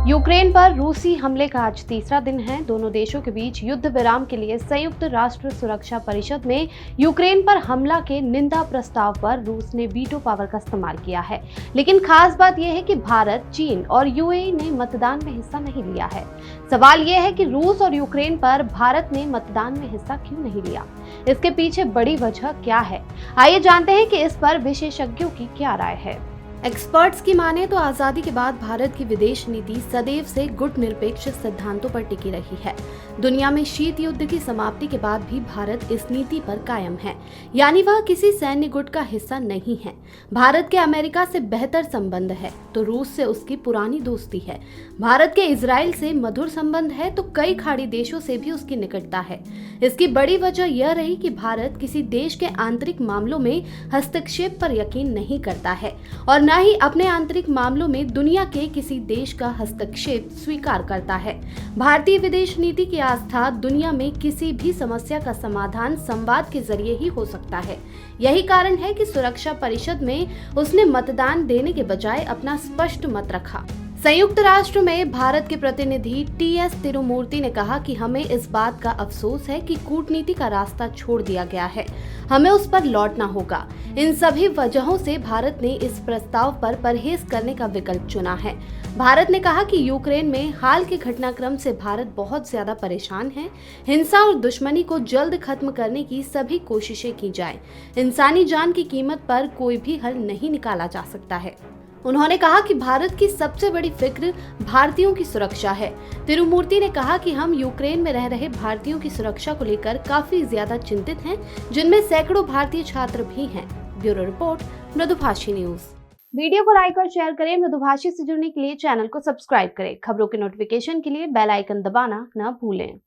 Ukraine पर रूसी हमले का आज तीसरा दिन है। दोनों देशों के बीच युद्ध विराम के लिए संयुक्त राष्ट्र सुरक्षा परिषद में यूक्रेन पर हमला के निंदा प्रस्ताव पर रूस ने वीटो पावर का इस्तेमाल किया है। लेकिन खास बात यह है कि भारत, चीन और यूएई ने मतदान में हिस्सा नहीं लिया है। सवाल यह है कि रूस और यूक्रेन पर भारत ने मतदान में हिस्सा क्यों नहीं लिया? इसके पीछे बड़ी वजह क्या है? आइए जानते हैं कि इस पर विशेषज्ञों की क्या राय है। एक्सपर्ट्स की माने तो आजादी के बाद भारत की विदेश नीति सदैव से गुटनिरपेक्ष सिद्धांतों पर टिकी रही है। दुनिया में शीत युद्ध की समाप्ति के बाद भी भारत इस नीति पर कायम है, यानी वह किसी सैन्य गुट का हिस्सा नहीं है। भारत के अमेरिका से बेहतर संबंध है तो रूस से उसकी पुरानी दोस्ती है। भारत के इजराइल से मधुर संबंध है तो कई खाड़ी देशों से भी उसकी निकटता है। इसकी बड़ी वजह यह रही कि भारत किसी देश के आंतरिक मामलों में हस्तक्षेप पर यकीन नहीं करता है और न ही अपने आंतरिक मामलों में दुनिया के किसी देश का हस्तक्षेप स्वीकार करता है। भारतीय विदेश नीति की आस्था दुनिया में किसी भी समस्या का समाधान संवाद के जरिए ही हो सकता है। यही कारण है कि सुरक्षा परिषद में उसने मतदान देने के बजाय अपना स्पष्ट मत रखा। संयुक्त राष्ट्र में भारत के प्रतिनिधि टी.एस. तिरुमूर्ति ने कहा कि हमें इस बात का अफसोस है कि कूटनीति का रास्ता छोड़ दिया गया है, हमें उस पर लौटना होगा। इन सभी वजहों से भारत ने इस प्रस्ताव पर परहेज करने का विकल्प चुना है। भारत ने कहा कि यूक्रेन में हाल के घटनाक्रम से भारत बहुत ज्यादा परेशान है। हिंसा और दुश्मनी को जल्द खत्म करने की सभी कोशिशें की जाएं। इंसानी जान की कीमत पर कोई भी हल नहीं निकाला जा सकता है। उन्होंने कहा कि भारत की सबसे बड़ी फिक्र भारतीयों की सुरक्षा है। तिरुमूर्ति ने कहा कि हम यूक्रेन में रह रहे भारतीयों की सुरक्षा को लेकर काफी ज्यादा चिंतित हैं, जिनमें सैकड़ों भारतीय छात्र भी हैं। ब्यूरो रिपोर्ट, मृदुभाषी न्यूज। वीडियो को लाइक और शेयर करें। मृदुभाषी से जुड़ने के लिए चैनल को सब्सक्राइब करें। खबरों के नोटिफिकेशन के लिए बेल आइकन दबाना न भूलें।